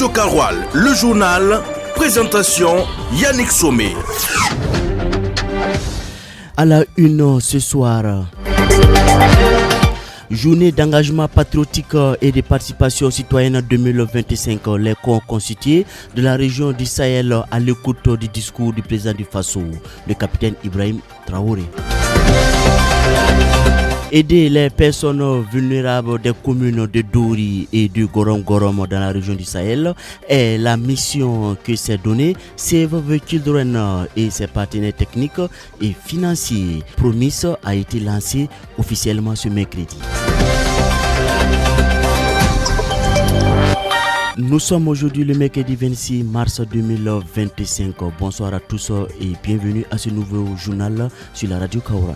Radio Karoual, le journal, présentation Yannick Sommet. À la une ce soir, journée d'engagement patriotique et de participation citoyenne 2025, les corps constitués de la région du Sahel à l'écoute du discours du président du Faso, le capitaine Ibrahim Traoré. Aider les personnes vulnérables des communes de Dori et de Gorom Gorom dans la région du Sahel est la mission que s'est donnée Save the Children et ses partenaires techniques et financiers. Promise a été lancée officiellement ce mercredi. Nous sommes aujourd'hui le mercredi 26 mars 2025. Bonsoir à tous et bienvenue à ce nouveau journal sur la radio Kaoural.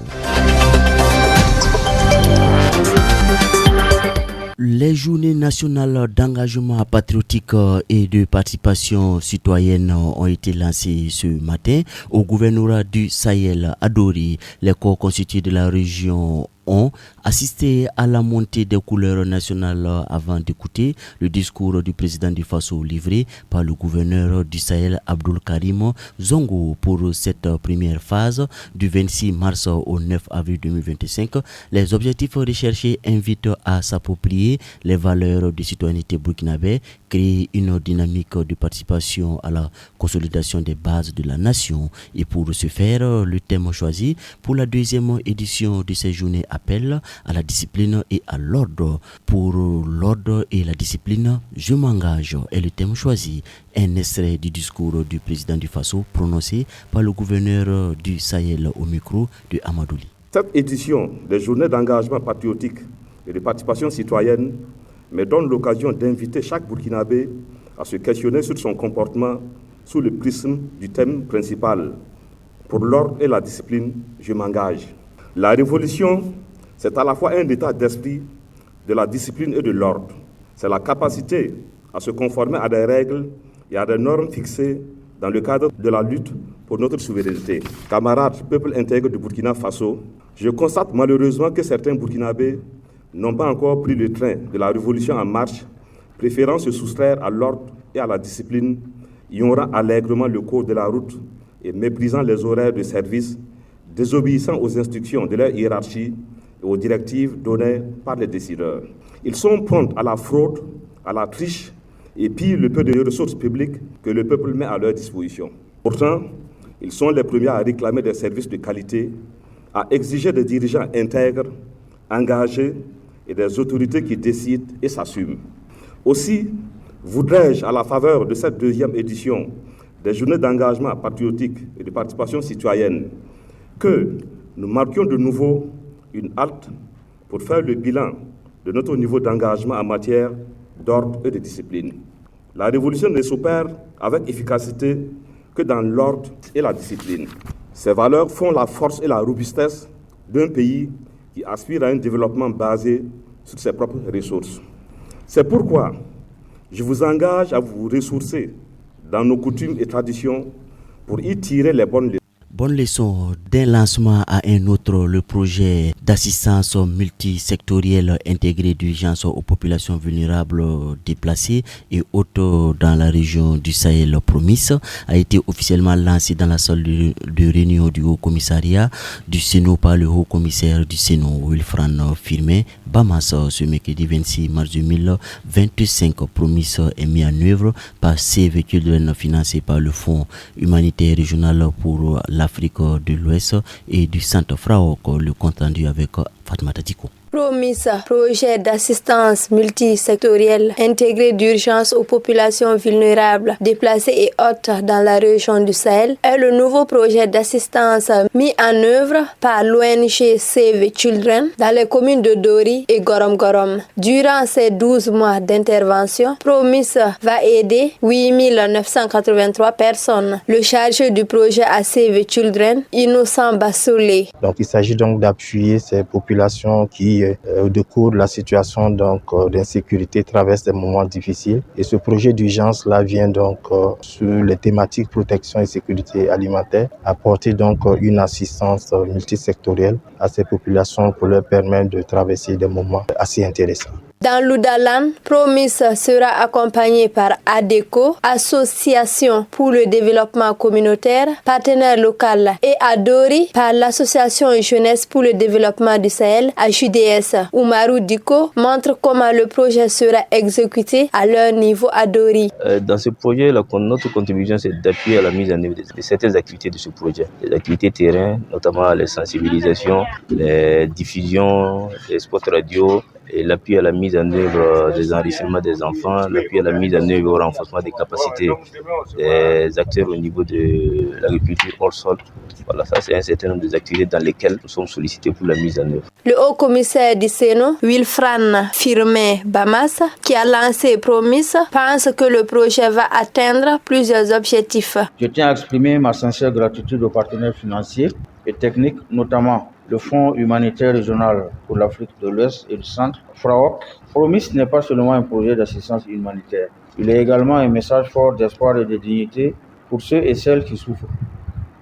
Les journées nationales d'engagement patriotique et de participation citoyenne ont été lancées ce matin au gouvernorat du Sahel à Dori. Les corps constitués de la région ont assisté à la montée des couleurs nationales avant d'écouter le discours du président du Faso livré par le gouverneur du Sahel Abdoul Karim Zongo pour cette première phase du 26 mars au 9 avril 2025. Les objectifs recherchés invitent à s'approprier les valeurs de citoyenneté burkinabé, créer une dynamique de participation à la consolidation des bases de la nation. Et pour ce faire, le thème choisi pour la deuxième édition de ces journées appelle à la discipline et à l'ordre. Pour l'ordre et la discipline, je m'engage est le thème choisi. Un extrait du discours du président du Faso prononcé par le gouverneur du Sahel au micro de Amadouli. Cette édition des journées d'engagement patriotique et de participation citoyenne me donne l'occasion d'inviter chaque Burkinabé à se questionner sur son comportement sous le prisme du thème principal. Pour l'ordre et la discipline, je m'engage. La révolution, c'est à la fois un état d'esprit de la discipline et de l'ordre. C'est la capacité à se conformer à des règles et à des normes fixées dans le cadre de la lutte pour notre souveraineté. Camarades, peuple intègre du Burkina Faso, je constate malheureusement que certains Burkinabés n'ont pas encore pris le train de la révolution en marche, préférant se soustraire à l'ordre et à la discipline, ignorant allègrement le cours de la route et méprisant les horaires de service, désobéissant aux instructions de leur hiérarchie et aux directives données par les décideurs. Ils sont prompts à la fraude, à la triche et pillent le peu de ressources publiques que le peuple met à leur disposition. Pourtant, ils sont les premiers à réclamer des services de qualité, à exiger des dirigeants intègres, engagés et des autorités qui décident et s'assument. Aussi, voudrais-je, à la faveur de cette deuxième édition des journées d'engagement patriotique et de participation citoyenne, que nous marquions de nouveau une halte pour faire le bilan de notre niveau d'engagement en matière d'ordre et de discipline. La révolution ne s'opère avec efficacité que dans l'ordre et la discipline. Ces valeurs font la force et la robustesse d'un pays qui aspire à un développement basé sur ses propres ressources. C'est pourquoi je vous engage à vous ressourcer dans nos coutumes et traditions pour y tirer les bonnes leçons. Bonne leçon d'un lancement à un autre, le projet d'assistance multisectorielle intégrée d'urgence aux populations vulnérables déplacées et autres dans la région du Sahel Promise a été officiellement lancé dans la salle de réunion du Haut Commissariat du Sénat par le Haut Commissaire du Sénat, Wilfran Firmin Bamas, ce mercredi 26 mars 2025. Promise est mis en œuvre par Save the Children financé par le Fonds humanitaire régional pour l'Afrique de l'Ouest et du Centre Fraok, le compte rendu avec Fatmata Diko. Promise, projet d'assistance multisectorielle intégré d'urgence aux populations vulnérables, déplacées et hautes dans la région du Sahel, est le nouveau projet d'assistance mis en œuvre par l'ONG Save the Children dans les communes de Dori et Gorom Gorom. Durant ces 12 mois d'intervention, Promise va aider 8983 personnes. Le chargé du projet à Save the Children, Innocent Bassoulé. Donc il s'agit donc d'appuyer ces populations qui au cours de la situation d'insécurité traverse des moments difficiles. Et ce projet d'urgence là vient donc sur les thématiques protection et sécurité alimentaire, apporter donc une assistance multisectorielle à ces populations pour leur permettre de traverser des moments assez intéressants. Dans l'Oudalan, Promis sera accompagné par ADECO, Association pour le développement communautaire, partenaire local, et Adori par l'Association Jeunesse pour le développement du Sahel, HUDS. Oumarou Diko montre comment le projet sera exécuté à leur niveau Adori. Dans ce projet, notre contribution, c'est d'appuyer à la mise en œuvre de certaines activités de ce projet. Les activités terrain, notamment les sensibilisations, les diffusions, les spots radio, et l'appui à la mise en œuvre des enrichissements des enfants, l'appui à la mise en œuvre au renforcement des capacités des acteurs au niveau de l'agriculture hors sol. Voilà, ça c'est un certain nombre d'activités dans lesquelles nous sommes sollicités pour la mise en œuvre. Le haut commissaire du Sénat, Wilfran Firmin Bamas, qui a lancé Promis, pense que le projet va atteindre plusieurs objectifs. Je tiens à exprimer ma sincère gratitude aux partenaires financiers et techniques, notamment le Fonds humanitaire régional pour l'Afrique de l'Ouest et du Centre, FRAOC. Promis n'est pas seulement un projet d'assistance humanitaire, il est également un message fort d'espoir et de dignité pour ceux et celles qui souffrent.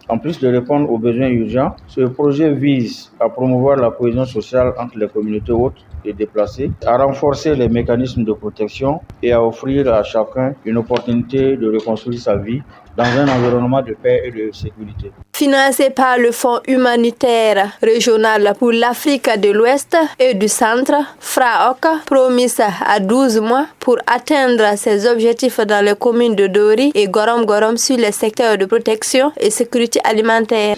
En plus de répondre aux besoins urgents, ce projet vise à promouvoir la cohésion sociale entre les communautés hautes et déplacées, à renforcer les mécanismes de protection et à offrir à chacun une opportunité de reconstruire sa vie dans un environnement de paix et de sécurité. Financé par le Fonds humanitaire régional pour l'Afrique de l'Ouest et du Centre, FRAOC Promis à 12 mois pour atteindre ses objectifs dans les communes de Dori et Gorom Gorom sur les secteurs de protection et sécurité alimentaire.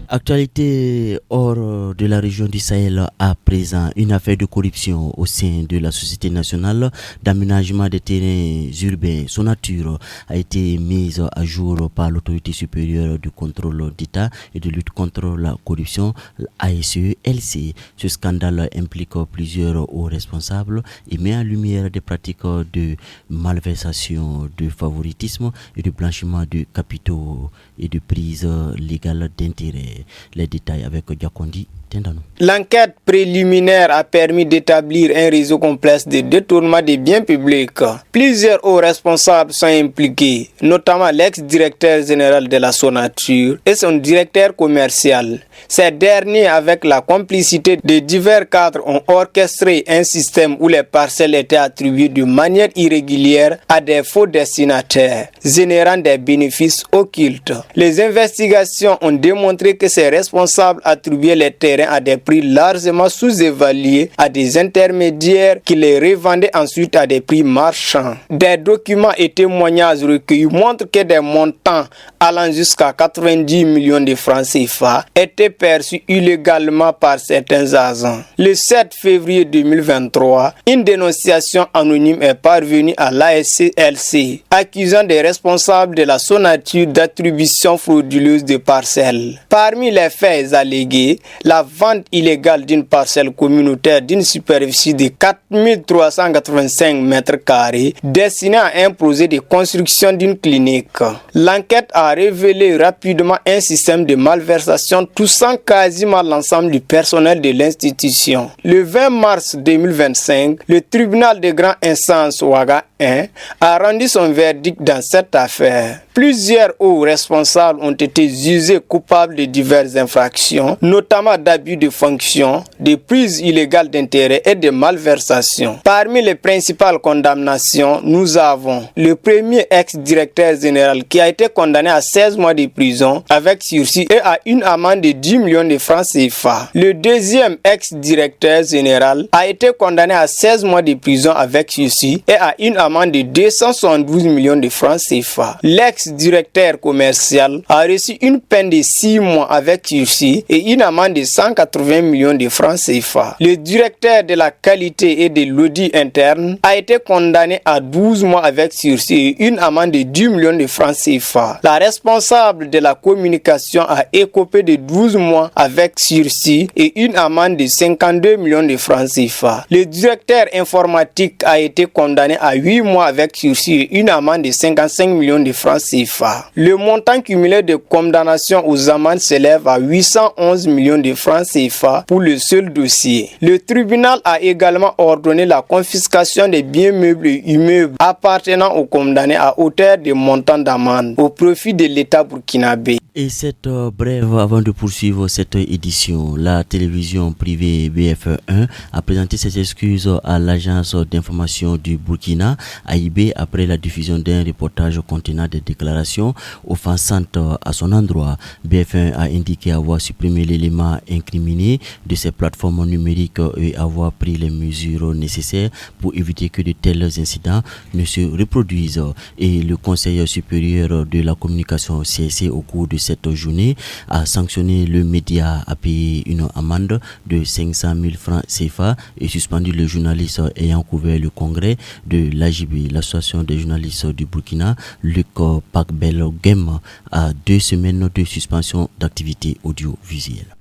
Actualité hors de la région du Sahel à présent, une affaire de corruption au sein de la Société nationale d'aménagement des terrains urbains. Son nature a été mise à jour par l'autorité supérieure du contrôle d'État et de lutte contre la corruption, l'ASE-LC. Ce scandale implique plusieurs hauts responsables et met en lumière des pratiques de malversation, de favoritisme et de blanchiment de capitaux et de prise légale d'intérêt. Les détails avec Diakondi Tendano. L'enquête préliminaire a permis d'établir un réseau complexe de détournement des biens publics. Plusieurs hauts responsables sont impliqués, notamment l'ex-directeur général de la Sonature et son directeur commercial. Ces derniers, avec la complicité de divers cadres, ont orchestré un système où les parcelles étaient attribuées de manière irrégulière à des faux destinataires, générant des bénéfices occultes. Les investigations ont démontré que ces responsables attribuaient les terrains à des prix largement sous-évalués à des intermédiaires qui les revendaient ensuite à des prix marchands. Des documents et témoignages recueillis montrent que des montants allant jusqu'à 90 millions de francs CFA étaient perçus illégalement par certains agents. Le 7 février 2023, une dénonciation anonyme est parvenue à l'ASE-LC, accusant des responsables de la Sonature d'attribution frauduleuse de parcelles. Parmi les faits allégués, la vente illégale d'une parcelle communautaire d'une superficie de 4385 mètres carrés destinée à un projet de construction d'une clinique. L'enquête a révélé rapidement un système de malversation touchant quasiment l'ensemble du personnel de l'institution. Le 20 mars 2025, le tribunal de grande instance Ouaga 1 a rendu son verdict dans cette affaire. Plusieurs hauts responsables ont été jugés coupables de diverses infractions, notamment d'abus de fonction, de prise illégale d'intérêt et de malversation. Parmi les principales condamnations, nous avons le premier ex-directeur général qui a été condamné à 16 mois de prison avec sursis et à une amende de 10 millions de francs CFA. Le deuxième ex-directeur général a été condamné à 16 mois de prison avec sursis et à une amende de 272 millions de francs CFA. L'ex-directeur commercial a reçu une peine de 6 mois avec sursis et une amende de 180 millions de francs CFA. Le directeur de la qualité et de l'audit interne a été condamné à 12 mois avec sursis et une amende de 10 millions de francs CFA. La responsable de la communication a écopé de 12 mois avec sursis et une amende de 52 millions de francs CFA. Le directeur informatique a été condamné à 8 mois avec sursis et une amende de 55 millions de francs CFA. Le montant cumulé de condamnation aux amendes s'élève à 811 millions de francs CFA pour le seul dossier. Le tribunal a également ordonné la confiscation des biens meubles et immeubles appartenant aux condamnés à hauteur de montants d'amende au profit de l'État burkinabé. Et cette brève, avant de poursuivre cette édition, la télévision privée BF1 a présenté ses excuses à l'agence d'information du Burkina, AIB, après la diffusion d'un reportage contenant des déclarations offensantes à son endroit. BF1 a indiqué avoir supprimé l'élément incriminé de ses plateformes numériques et avoir pris les mesures nécessaires pour éviter que de tels incidents ne se reproduisent. Et le Conseil supérieur de la communication CSC, au cours de cette journée, a sanctionné le média à payer une amende de 500 000 francs CFA et suspendu le journaliste ayant couvert le congrès de l'AJB, l'association des journalistes du Burkina, Luc Pakbel Gem, à 2 semaines de suspension d'activité audiovisuelle.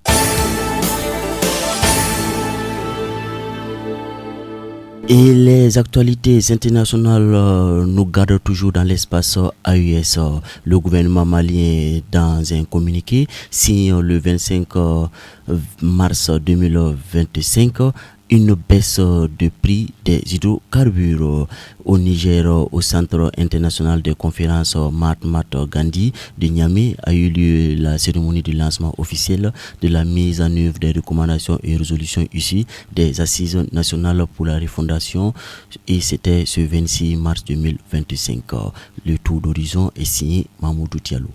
Et les actualités internationales nous gardent toujours dans l'espace AES. Le gouvernement malien, dans un communiqué signé le 25 mars 2025, une baisse de prix des hydrocarbures. Au Niger, au Centre international de conférences Mahatma Gandhi de Niamey, a eu lieu la cérémonie de lancement officiel de la mise en œuvre des recommandations et résolutions issues des assises nationales pour la refondation, et c'était ce 26 mars 2025. Le tour d'horizon est signé Mamoudou Diallo.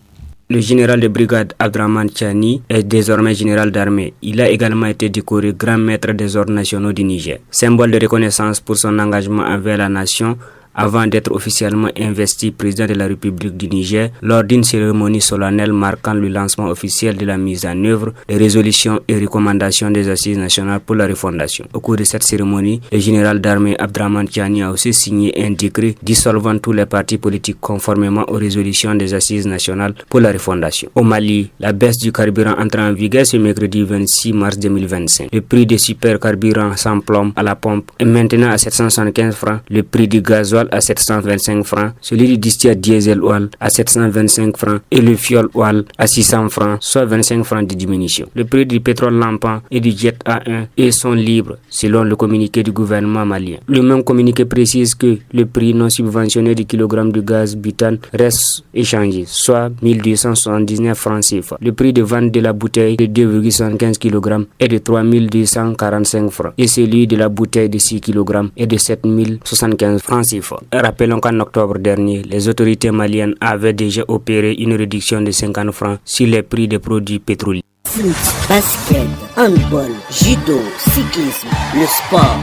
Le général de brigade Abdraman Tchani est désormais général d'armée. Il a également été décoré grand maître des ordres nationaux du Niger. Symbole de reconnaissance pour son engagement envers la nation, avant d'être officiellement investi président de la République du Niger lors d'une cérémonie solennelle marquant le lancement officiel de la mise en œuvre des résolutions et recommandations des assises nationales pour la refondation. Au cours de cette cérémonie, le général d'armée Abdraman Tchani a aussi signé un décret dissolvant tous les partis politiques conformément aux résolutions des assises nationales pour la refondation. Au Mali, la baisse du carburant entre en vigueur ce mercredi 26 mars 2025. Le prix des supercarburants sans plomb à la pompe est maintenant à 775 francs, le prix du gasoil à 725 francs, celui du distillate diesel oil à 725 francs et le fuel oil à 600 francs, soit 25 francs de diminution. Le prix du pétrole lampant et du jet A1 et sont libres selon le communiqué du gouvernement malien. Le même communiqué précise que le prix non subventionné du kilogramme de gaz butane reste échangé, soit 1279 francs CFA. Le prix de vente de la bouteille de 2,75 kg est de 3245 francs et celui de la bouteille de 6 kg est de 7075 francs CFA. Rappelons qu'en octobre dernier, les autorités maliennes avaient déjà opéré une réduction de 50 francs sur les prix des produits pétroliers. Foot, basket, handball, judo, cyclisme, le sport.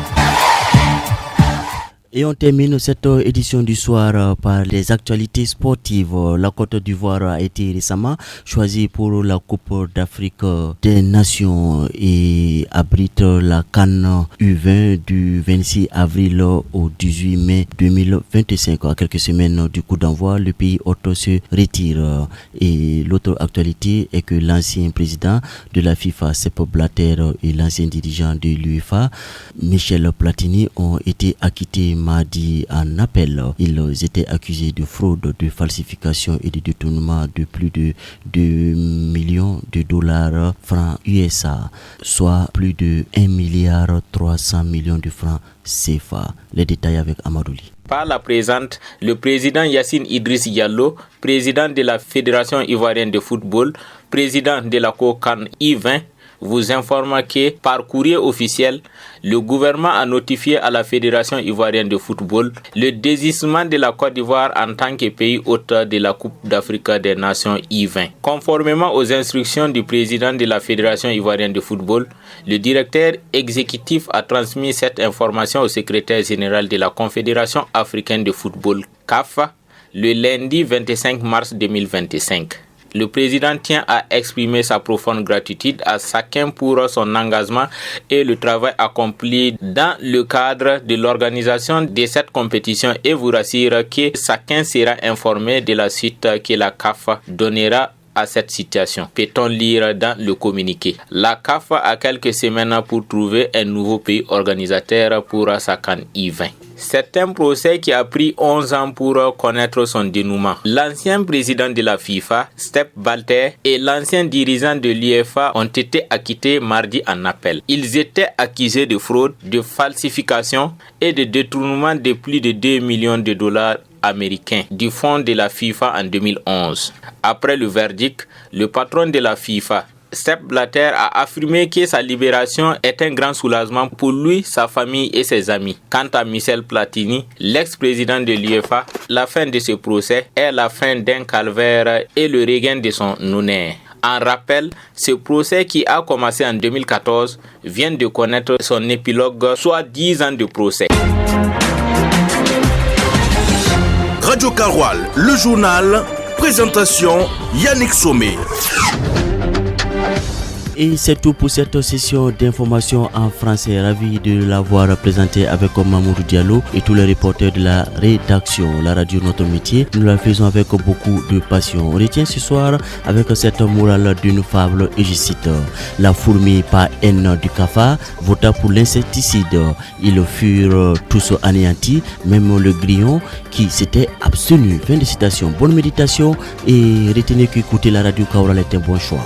Et on termine cette édition du soir par les actualités sportives. La Côte d'Ivoire a été récemment choisie pour la Coupe d'Afrique des Nations et abrite la CAN U20 du 26 avril au 18 mai 2025. À quelques semaines du coup d'envoi, le pays hôte se retire. Et l'autre actualité est que l'ancien président de la FIFA, Sepp Blatter, et l'ancien dirigeant de l'UEFA, Michel Platini, ont été acquittés mardi en appel. Ils étaient accusés de fraude, de falsification et de détournement de plus de 2 millions de dollars francs USA, soit plus de 1,3 milliard de francs CFA. Les détails avec Amadouli. Par la présente, le président Yassine Idriss Diallo, président de la Fédération ivoirienne de football, président de la COCAN I20, vous informe que par courrier officiel, le gouvernement a notifié à la Fédération ivoirienne de football le désistement de la Côte d'Ivoire en tant que pays hôte de la Coupe d'Afrique des Nations I20. Conformément aux instructions du président de la Fédération ivoirienne de football, le directeur exécutif a transmis cette information au secrétaire général de la Confédération africaine de football, CAF, le lundi 25 mars 2025. Le président tient à exprimer sa profonde gratitude à chacun pour son engagement et le travail accompli dans le cadre de l'organisation de cette compétition et vous rassure que chacun sera informé de la suite que la CAF donnera à cette situation. Peut-on lire dans le communiqué. La CAF a quelques semaines pour trouver un nouveau pays organisateur pour sa CAN I20. C'est un procès qui a pris 11 ans pour connaître son dénouement. L'ancien président de la FIFA, Sepp Blatter, et l'ancien dirigeant de l'UEFA ont été acquittés mardi en appel. Ils étaient accusés de fraude, de falsification et de détournement de plus de 2 millions de dollars américain du fonds de la FIFA en 2011. Après le verdict, le patron de la FIFA, Sepp Blatter, a affirmé que sa libération est un grand soulagement pour lui, sa famille et ses amis. Quant à Michel Platini, l'ex-président de l'UEFA, la fin de ce procès est la fin d'un calvaire et le regain de son honneur. En rappel, ce procès qui a commencé en 2014 vient de connaître son épilogue, soit 10 ans de procès. Radio Karoual, le journal, présentation Yannick Sommet. Et c'est tout pour cette session d'information en français. Ravi de l'avoir présenté avec Mamoudou Diallo et tous les reporters de la rédaction. La radio Notre Métier, nous la faisons avec beaucoup de passion. On retient ce soir avec cette morale d'une fable et je cite: la fourmi par haine du cafard vota pour l'insecticide. Ils furent tous anéantis, même le grillon qui s'était abstenu. Fin de citation. Bonne méditation et retenez qu'écouter la radio Kaoural est un bon choix.